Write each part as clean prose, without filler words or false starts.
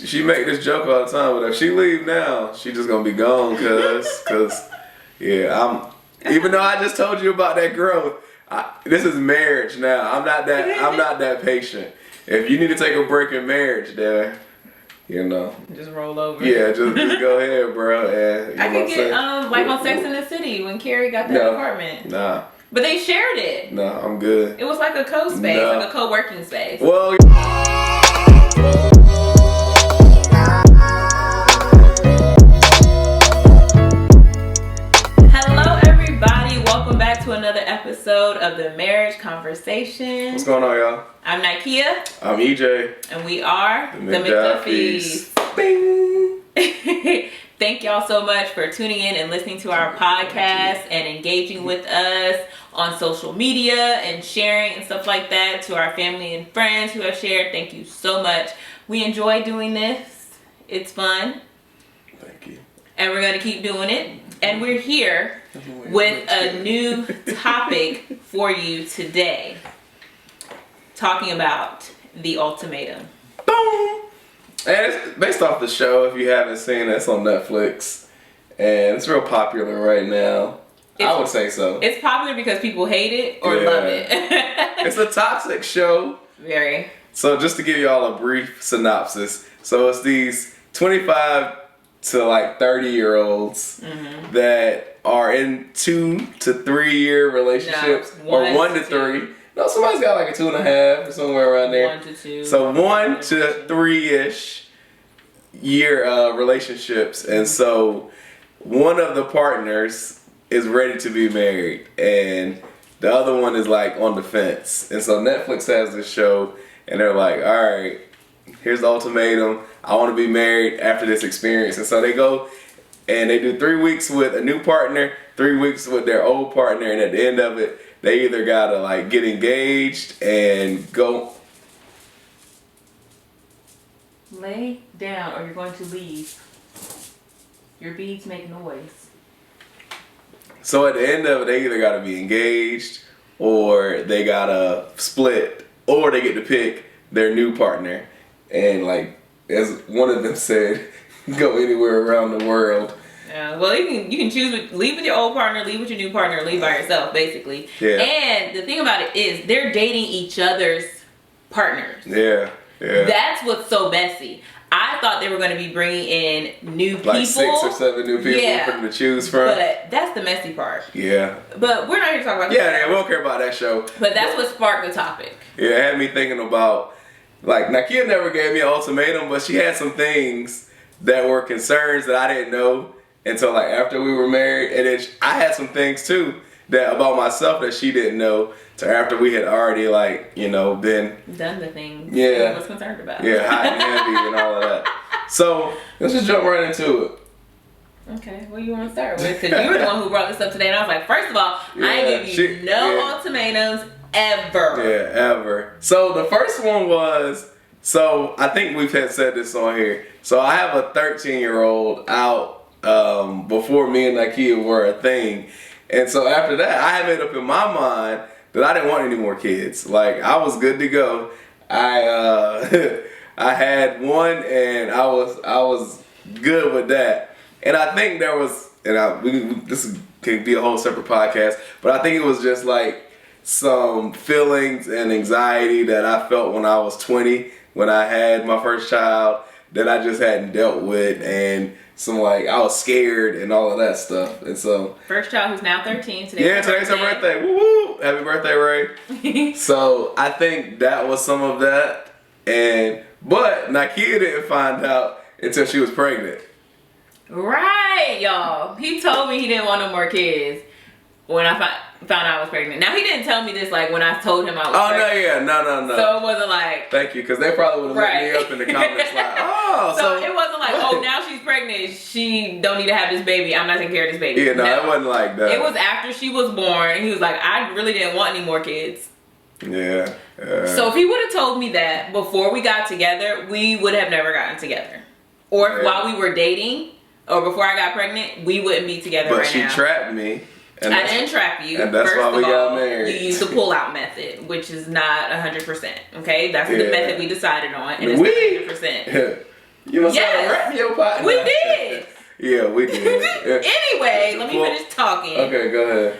She make this joke all the time, but if she leave now, she just gonna be gone, cause yeah, even though I just told you about that growth, this is marriage now. I'm not that patient. If you need to take a break in marriage, then just roll over. Yeah, just go ahead, bro. And, I could get like on Sex and the City when Carrie got that apartment. Nah. But they shared it. No, I'm good. It was like a co-space, like a co-working space. Well. Hello, everybody. Welcome back to another episode of the Marriage Conversation. What's going on, y'all? I'm Nikia. I'm EJ. And we are the McDuffies. Bing! Thank y'all so much for tuning in and listening to our podcast and engaging with us on social media and sharing and stuff like that to our family and friends who have shared. Thank you so much. We enjoy doing this. It's fun. Thank you. And we're going to keep doing it. And we're here with a new topic for you today. Talking about the Ultimatum. Boom! And it's based off the show. If you haven't seen it, it's on Netflix. And it's real popular right now. I would say so. It's popular because people hate it or love it. It's a toxic show. Very. So just to give y'all a brief synopsis. So it's these 25 to like 30-year-olds that are in 2 to 3 year relationships. Or 1 to 3. No, somebody's got like a 2.5 or somewhere around there. 1 to 2. So 1 to 3-ish year relationships. And so one of the partners is ready to be married and the other one is like on the fence. And so Netflix has this show and they're like, all right, here's the ultimatum. I want to be married after this experience. And so they go and they do 3 weeks with a new partner, 3 weeks with their old partner, and at the end of it, they either gotta like get engaged and go. Lay down or you're going to leave. Your beads make noise. So at the end of it, they either gotta be engaged or they gotta split or they get to pick their new partner. And like, as one of them said, go anywhere around the world. Yeah, well, you can choose leave with your old partner, leave with your new partner, leave by yourself, basically. Yeah. And the thing about it is they're dating each other's partners. Yeah, yeah. That's what's so messy. I thought they were going to be bringing in new people. Like 6 or 7 new people for them to choose from. But that's the messy part. Yeah. But we're not here to talk about that. Yeah, we don't care about that show. But that's what sparked the topic. Yeah, it had me thinking about, like, Nakia never gave me an ultimatum, but she had some things that were concerns that I didn't know until like after we were married. And then I had some things too that about myself that she didn't know to after we had already like, been done the things I was concerned about. Yeah, hot and heavy and all of that. So let's just jump right into it. Okay, what do you want to start with? Because you were the one who brought this up today, and I was like, first of all, I ain't give you no ultimatums ever. Yeah, ever. So the first one was, so I think we've had said this on here. So I have a 13-year-old out before me and Nakia were a thing. And so after that, I had made up in my mind that I didn't want any more kids. Like, I was good to go. I I had one and I was good with that. And I think there was, this can be a whole separate podcast, but I think it was just like some feelings and anxiety that I felt when I was 20, when I had my first child, that I just hadn't dealt with, and some like I was scared and all of that stuff. And so first child who's now 13 today. Yeah, today's her birthday. Woo woo! Happy birthday, Ray. So I think that was some of that, but Nakia didn't find out until she was pregnant. Right, y'all. He told me he didn't want no more kids when I found out I was pregnant. Now, he didn't tell me this like when I told him I was pregnant. No. So it wasn't like... Thank you, because they probably would have looked me up in the comments like, oh, so it wasn't like, oh, now she's pregnant, she don't need to have this baby, I'm not taking care of this baby. Yeah, no, it wasn't like that. It was after she was born, he was like, I really didn't want any more kids. Yeah. So if he would have told me that before we got together, we would have never gotten together. Or while we were dating, or before I got pregnant, we wouldn't be together right now. But she trapped me. And I didn't trap you. And that's why we got married. You used the pull-out method, which is not 100%. Okay, that's the method we decided on, and it's not 100%. You must Yes. have rap your pot. We did. Yeah, we did. Anyway, let me finish talking. Okay, go ahead.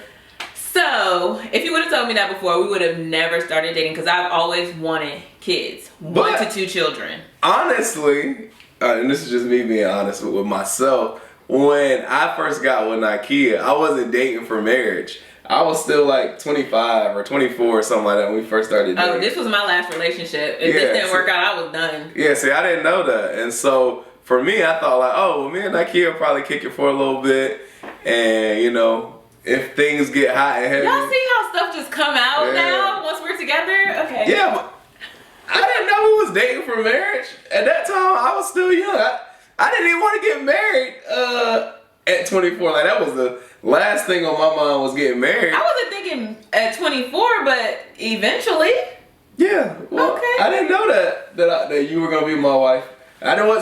So, if you would have told me that before, we would have never started dating because I've always wanted kids. But 1 to 2 children. Honestly, and this is just me being honest with myself, when I first got with Nakia, I wasn't dating for marriage. I was still like 25 or 24 or something like that when we first started dating. Oh, this was my last relationship. If this didn't work out, I was done. Yeah, see, I didn't know that. And so, for me, I thought like, oh, well, me and Nakia will probably kick it for a little bit. And, you know, if things get hot and heavy. Y'all see how stuff just come out now once we're together? Okay. Yeah, but I didn't know we was dating for marriage. At that time, I was still young. I didn't even want to get married at 24. Like, that was the last thing on my mind was getting married. I wasn't thinking at 24, but eventually. Yeah. Well, okay. I didn't know that you were going to be my wife.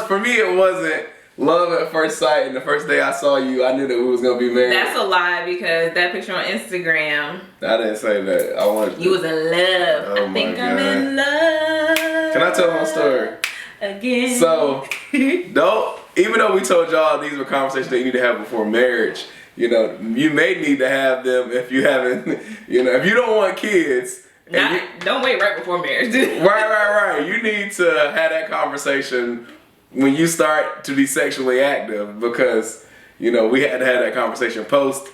For me, it wasn't love at first sight, and the first day I saw you, I knew that we was gonna be married. That's a lie because that picture on Instagram. I didn't say that. I wanted. You was in love. Oh I think my I'm God. in love. Can I tell my story again? So, even though we told y'all these were conversations that you need to have before marriage, you know, you may need to have them if you haven't, you know, if you don't want kids. Don't wait right before marriage, dude. Right. You need to have that conversation when you start to be sexually active, because, you know, we had to have that conversation post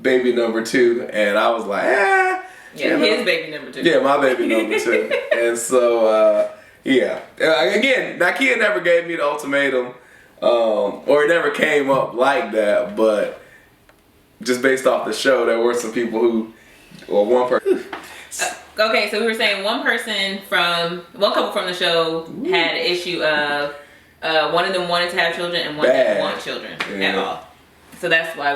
baby number 2, and I was like, Yeah, his baby number 2. Yeah, my baby number 2. And so, yeah. Again, Nakia never gave me the ultimatum, or it never came up like that, but just based off the show, there were some people who, or one person. Okay, so we were saying one couple from the show had an issue of one of them wanted to have children and one didn't want children at all. So that's why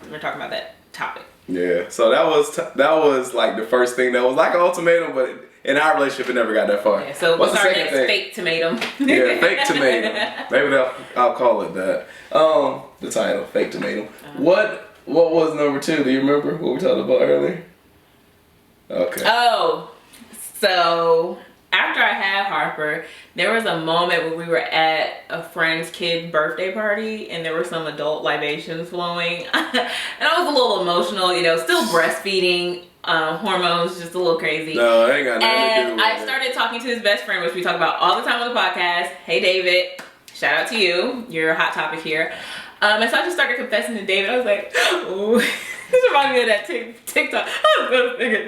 we're talking about that topic. Yeah. So that was like the first thing that was like an ultimatum, but in our relationship it never got that far. Yeah, so what's our next fake tomato? Yeah, fake tomato. Maybe I'll call it that. The title, fake tomato. What was number 2? Do you remember what we talked about earlier? Okay. Oh, so after I had Harper, there was a moment when we were at a friend's kid's birthday party and there were some adult libations flowing. And I was a little emotional, you know, still breastfeeding, hormones just a little crazy. No, it ain't got nothing to do with I started talking to his best friend, which we talk about all the time on the podcast. Hey, David. Shout out to you. You're a hot topic here. And so I just started confessing to David. I was like, oh, this reminds me of that TikTok. I'm gonna think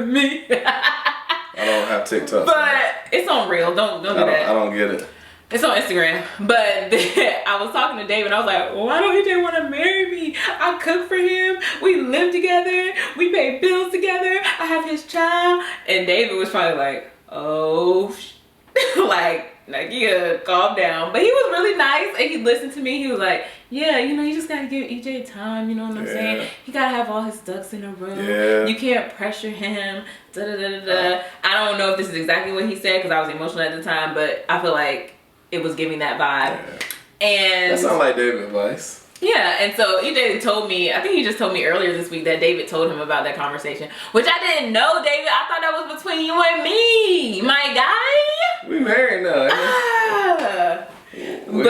me. I don't have TikTok. But it's on Reel. Don't do that. I don't get it. It's on Instagram. But I was talking to David and I was like, why don't he want to marry me? I cook for him. We live together. We pay bills together. I have his child. And David was probably like, oh, yeah, calm down. But he was really nice and he listened to me. He was like, yeah, you know, you just gotta give EJ time, you know what I'm saying? He gotta have all his ducks in a row. Yeah. You can't pressure him. I don't know if this is exactly what he said because I was emotional at the time, but I feel like it was giving that vibe. Yeah. And that sounds like David advice. Yeah, and so EJ told me, I think he just told me earlier this week that David told him about that conversation, which I didn't know, David. I thought that was between you and me, my guy. We married now. We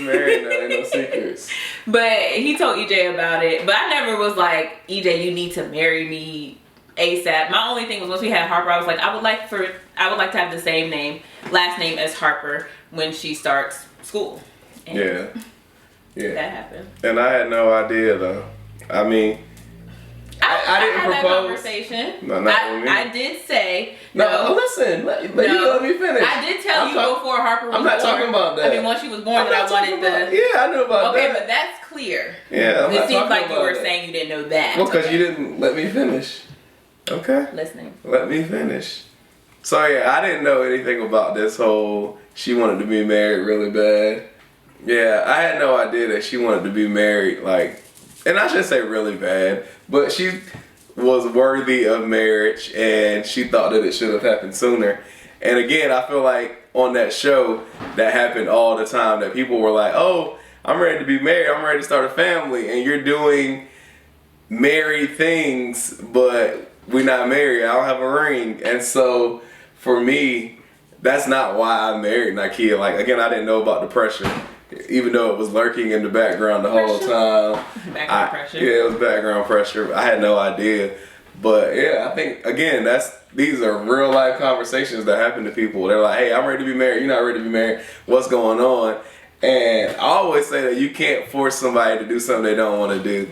married now, ain't no secrets. But he told EJ about it, but I never was like, EJ, you need to marry me ASAP. My only thing was once we had Harper, I was like, I would like to have the same last name as Harper when she starts school. And yeah. That happened. And I had no idea though. I mean, I didn't had propose. That conversation. No, not with me. I did say no. Listen, let me finish. I did tell you before Harper was born. I'm not talking about that. I mean, once she was born, that I wanted Yeah, I knew about that. Okay, but that's clear. Yeah, it seems like you were saying you didn't know that. Well, because you didn't let me finish. Okay. Listening. Let me finish. So yeah, I didn't know anything about this whole she wanted to be married really bad. Yeah, I had no idea that she wanted to be married, like, and I shouldn't say really bad, but she was worthy of marriage and she thought that it should have happened sooner. And again, I feel like on that show that happened all the time, that people were like, oh, I'm ready to be married, I'm ready to start a family, and you're doing married things, but we're not married, I don't have a ring. And so for me, that's not why I married Nakia. Like, again, I didn't know about the pressure, even though it was lurking in the background the whole time. Background pressure. Yeah, it was background pressure. I had no idea. But yeah, I think, again, these are real life conversations that happen to people. They're like, hey, I'm ready to be married. You're not ready to be married. What's going on? And I always say that you can't force somebody to do something they don't want to do.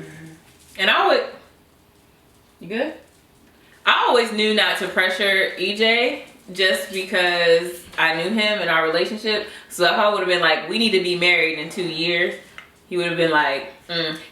And you good? I always knew not to pressure EJ just because I knew him and our relationship. So if I would have been like, we need to be married in 2 years, he would have been like,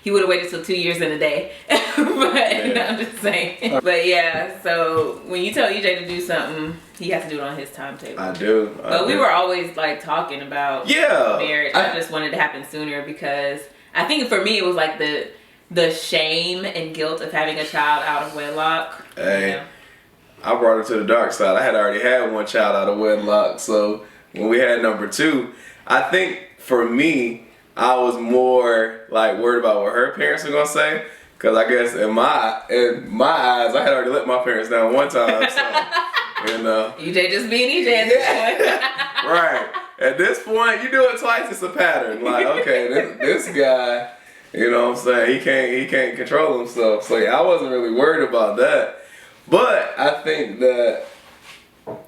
he would have waited till 2 years and a day. But I'm just saying. But yeah, so when you tell EJ to do something, he has to do it on his timetable. I do. But we were always like talking about marriage. I just wanted to happen sooner because I think for me it was like the shame and guilt of having a child out of wedlock. Hey, I brought her to the dark side. I had already had one child out of wedlock, so when we had number 2, I think for me, I was more like worried about what her parents were gonna say, because I guess in my eyes, I had already let my parents down one time. So, you know, EJ just being EJ at this point. Right. At this point, you do it twice, it's a pattern. Like, okay, this guy, you know what I'm saying, he can't control himself. So yeah, I wasn't really worried about that. But I think that,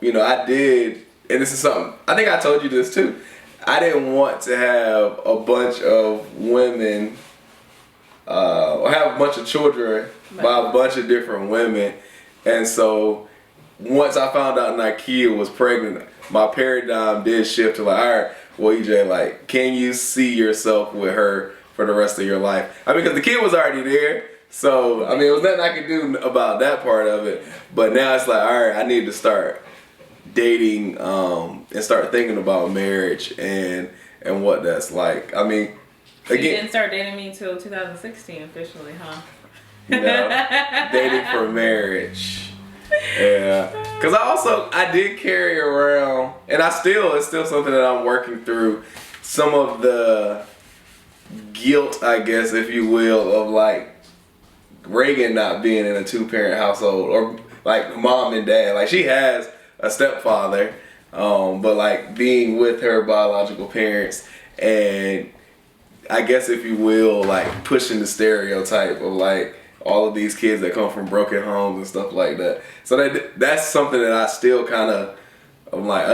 you know, I did, and this is something, I think I told you this too. I didn't want to have a bunch of women, or have a bunch of children by a bunch of different women. And so once I found out Nakia was pregnant, my paradigm did shift to like, all right, well, EJ, like, can you see yourself with her for the rest of your life? I mean, because the kid was already there. So, I mean, it was nothing I could do about that part of it. But now it's like, all right, I need to start dating and start thinking about marriage and what that's like. I mean, again, you didn't start dating me until 2016 officially, huh? You know, dating for marriage. Yeah, because I did carry around, and it's still something that I'm working through, some of the guilt, I guess, if you will, of like Reagan not being in a 2-parent household, or like mom and dad. Like, she has a stepfather, but like being with her biological parents, and I guess, if you will, like pushing the stereotype of like all of these kids that come from broken homes and stuff like that. So that's something that I still kind of, I'm like,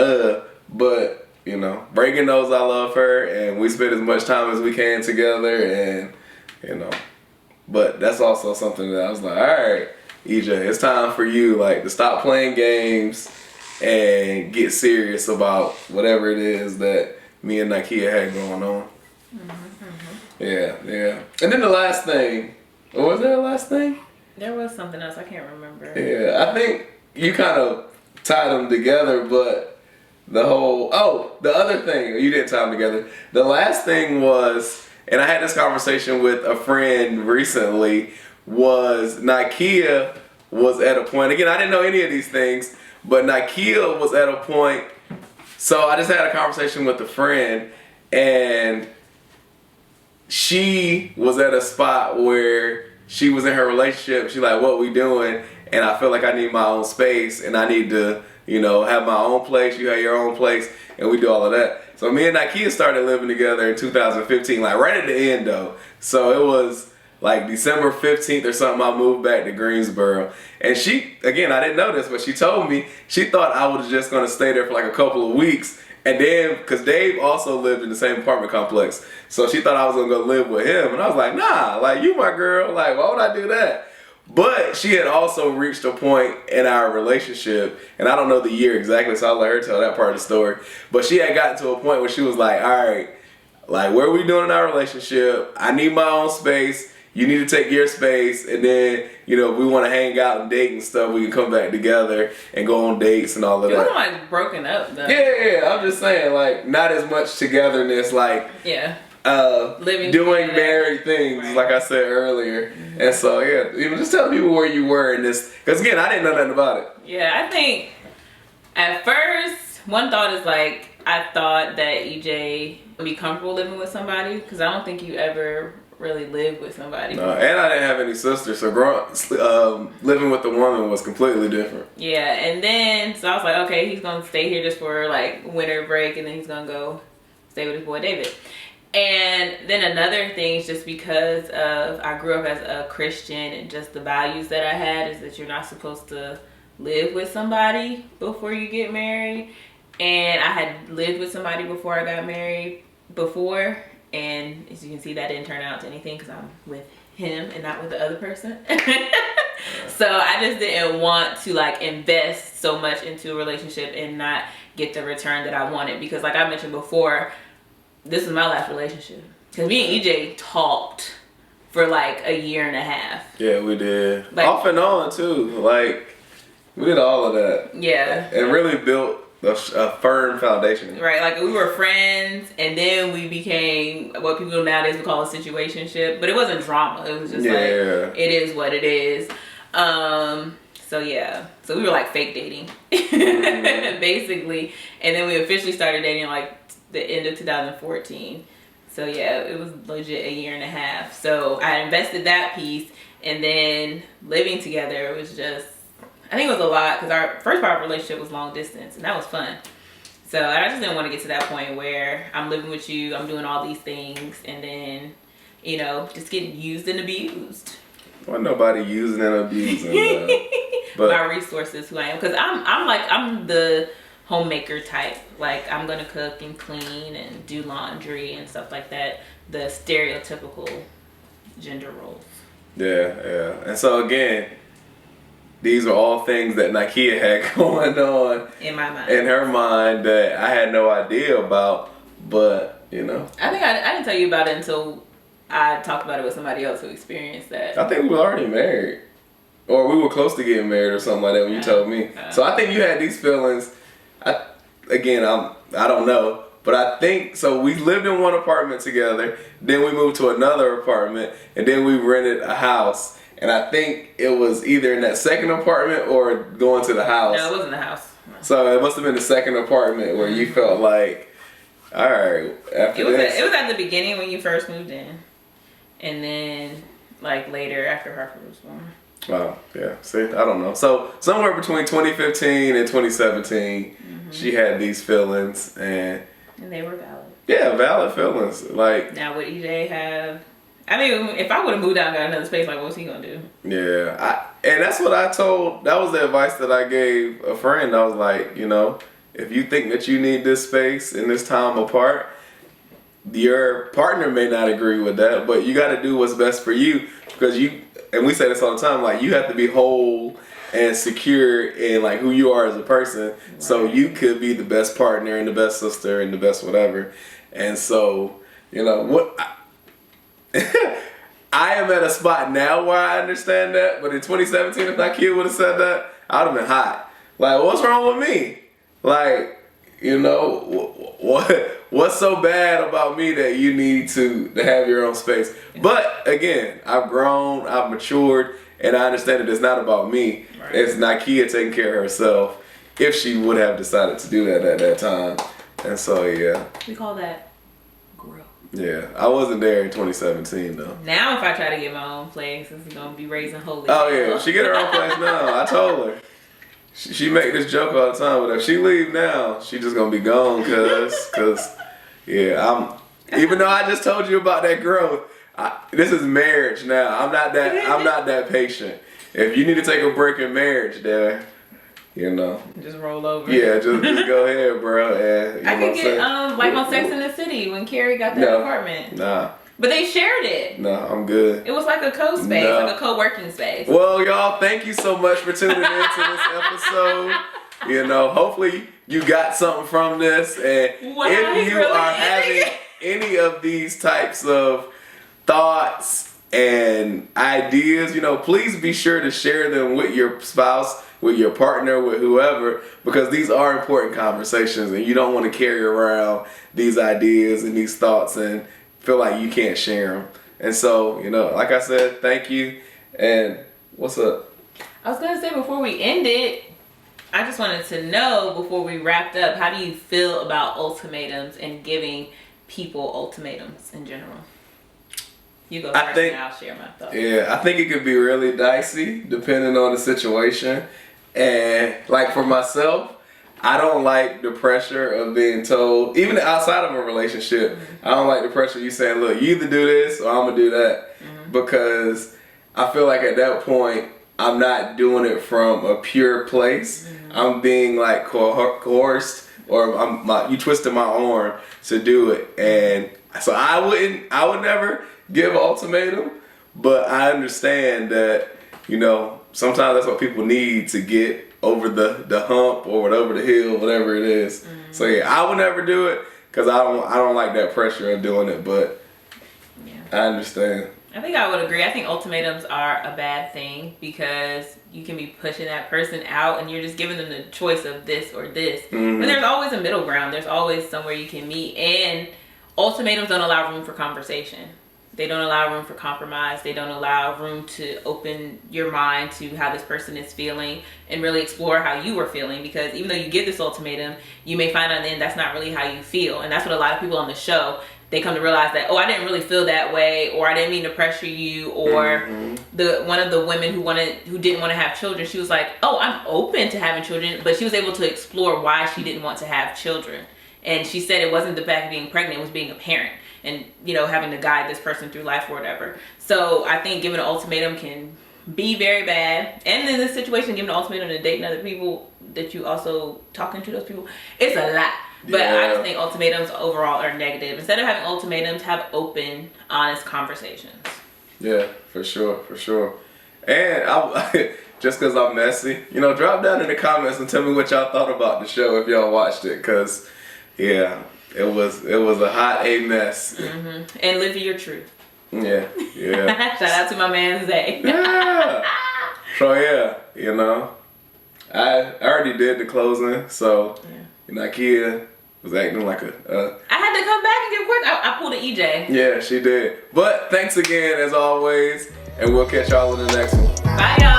but you know, Reagan knows I love her, and we spend as much time as we can together, and you know, but that's also something that I was like, all right, EJ, it's time for you like to stop playing games and get serious about whatever it is that me and Nakia had going on. Yeah. And then the last thing, was there a last thing? There was something else, I can't remember. Yeah, I think you kind of tied them together, but the other thing, you didn't tie them together. The last thing was, and I had this conversation with a friend recently, was Nakia was at a point, again, I didn't know any of these things, but Nakia was at a point, so I just had a conversation with a friend, and she was at a spot where she was in her relationship. She's like, what we doing? And I feel like I need my own space, and I need to, you know, have my own place. You have your own place, and we do all of that. So me and Nakia started living together in 2015, like right at the end though. So it was like December 15th or something, I moved back to Greensboro. And she, again, I didn't know this, but she told me she thought I was just going to stay there for like a couple of weeks. And then, because Dave also lived in the same apartment complex, so she thought I was going to go live with him. And I was like, nah, like, you my girl. Like, why would I do that? But she had also reached a point in our relationship, and I don't know the year exactly, so I'll let her tell that part of the story. But she had gotten to a point where she was like, all right, like, what are we doing in our relationship? I need my own space. You need to take your space, and then, you know, if we want to hang out and date and stuff, we can come back together and go on dates and all of that. It wasn't like broken up though. Yeah, I'm just saying, like, not as much togetherness, like, living doing together. married things, Right. like I said earlier. Mm-hmm. And so, yeah, you know, just tell people where you were in this, because again, I didn't know nothing about it. Yeah, I think at first, one thought is like, I thought that EJ would be comfortable living with somebody, because I don't think you ever really live with somebody. No, and I didn't have any sisters, so living with a woman was completely different. Yeah, and then so I was like, okay, he's gonna stay here just for like winter break, and then he's gonna go stay with his boy David. And then another thing is just because of I grew up as a Christian, and just the values that I had is that you're not supposed to live with somebody before you get married. And I had lived with somebody before I got married before, and as you can see, that didn't turn out to anything because I'm with him and not with the other person. So I just didn't want to like invest so much into a relationship and not get the return that I wanted, because like I mentioned before, this is my last relationship. Because me and EJ talked for like a year and a half. Yeah, we did. Like, off and on too. Like, we did all of that. Yeah. And really built a firm foundation. Right, like we were friends, and then we became what people nowadays would call a situationship. But it wasn't drama. It was just like, it is what it is. So yeah, so we were like fake dating, basically. And then we officially started dating like the end of 2014. So yeah, it was legit a year and a half. So I invested that piece, and then living together was just, I think it was a lot, because our first part of our relationship was long distance, and that was fun. So I just didn't want to get to that point where I'm living with you, I'm doing all these things, and then, you know, just getting used and abused. Wasn't nobody using and abusing. But my resources, who I am, because I'm the homemaker type. Like, I'm gonna cook and clean and do laundry and stuff like that. The stereotypical gender roles. Yeah. And so again, these are all things that Nakia had going on in my mind, in her mind, that I had no idea about. But you know, I think I didn't tell you about it until I talked about it with somebody else who experienced that. I think we were already married, or we were close to getting married, or something like that when you told me. So I think you had these feelings. I don't know, but I think so. We lived in one apartment together, then we moved to another apartment, and then we rented a house. And I think it was either in that second apartment or going to the house. No, it wasn't the house. No. So it must have been the second apartment where you felt like, all right, after this. It was at the beginning when you first moved in. And then, like, later after Harper was born. Oh, yeah. See, I don't know. So somewhere between 2015 and 2017, she had these feelings. And they were valid. Yeah, valid feelings. Like, now, would EJ have... I mean, if I would have moved out and got another space, like, what was he gonna do? Yeah, and that's what I told. That was the advice that I gave a friend. I was like, you know, if you think that you need this space and this time apart, your partner may not agree with that, but you got to do what's best for you, because you. And we say this all the time. Like, you have to be whole and secure in like who you are as a person, right, so you could be the best partner and the best sister and the best whatever. And so, you know what. I am at a spot now where I understand that, but in 2017, if that kid would have said that, I would have been hot. Like, what's wrong with me? Like, you know, what's so bad about me that you need to have your own space? But again, I've grown, I've matured, and I understand that it's not about me. Right. It's Nakia taking care of herself, if she would have decided to do that at that time. And so, yeah. We call that growth. Yeah, I wasn't there in 2017 though. Now if I try to get my own place, it's gonna be raising holy. Oh yeah, she get her own place now. I told her. She make this joke all the time, but if she leave now, she just gonna be gone, cause yeah, even though I just told you about that growth, this is marriage now. I'm not that patient. If you need to take a break in marriage, there. You know, just roll over. Yeah, just go ahead, bro. And, I could get like on Sex and the City when Carrie got that apartment. Nah. But they shared it. No, I'm good. It was like a co-space, like a co-working space. Well, y'all, thank you so much for tuning into this episode. You know, hopefully you got something from this. And if you are having any of these types of thoughts and ideas, you know, please be sure to share them with your spouse, with your partner, with whoever, because these are important conversations and you don't want to carry around these ideas and these thoughts and feel like you can't share them. And so, you know, like I said, thank you. And what's up? I was going to say, before we end it, I just wanted to know, before we wrapped up, how do you feel about ultimatums and giving people ultimatums in general? You go first and I'll share my thoughts. Yeah, I think it could be really dicey depending on the situation. And like for myself, I don't like the pressure of being told, even outside of a relationship, I don't like the pressure of you saying, look, you either do this or I'm going to do that. Because I feel like at that point, I'm not doing it from a pure place. I'm being like coerced, or you twisted my arm to do it. And so I would never give an ultimatum, but I understand that, you know, sometimes that's what people need to get over the hump or over the hill, whatever it is. So yeah, I would never do it because I don't like that pressure of doing it, but I understand. I think I would agree. I think ultimatums are a bad thing because you can be pushing that person out and you're just giving them the choice of this or this. But there's always a middle ground. There's always somewhere you can meet. And ultimatums don't allow room for conversation. They don't allow room for compromise. They don't allow room to open your mind to how this person is feeling and really explore how you were feeling. Because even though you give this ultimatum, you may find out then that's not really how you feel. And that's what a lot of people on the show, they come to realize that, oh, I didn't really feel that way, or I didn't mean to pressure you, or one of the women who didn't want to have children, she was like, oh, I'm open to having children, but she was able to explore why she didn't want to have children. And she said it wasn't the fact of being pregnant, it was being a parent and, you know, having to guide this person through life or whatever. So I think giving an ultimatum can be very bad. And in this situation, giving an ultimatum to dating other people that you also talking to those people, it's a lot. But I just think ultimatums overall are negative. Instead of having ultimatums, have open, honest conversations. Yeah, for sure. And just because I'm messy, you know, drop down in the comments and tell me what y'all thought about the show if y'all watched it. Because, yeah, it was a hot A mess. And live your truth. Yeah. Shout out to my man Zay. Yeah. So, yeah, you know, I already did the closing. So, you know, Ikea was acting like I had to come back and give course. I pulled an EJ. Yeah, she did. But thanks again, as always. And we'll catch y'all in the next one. Bye, y'all.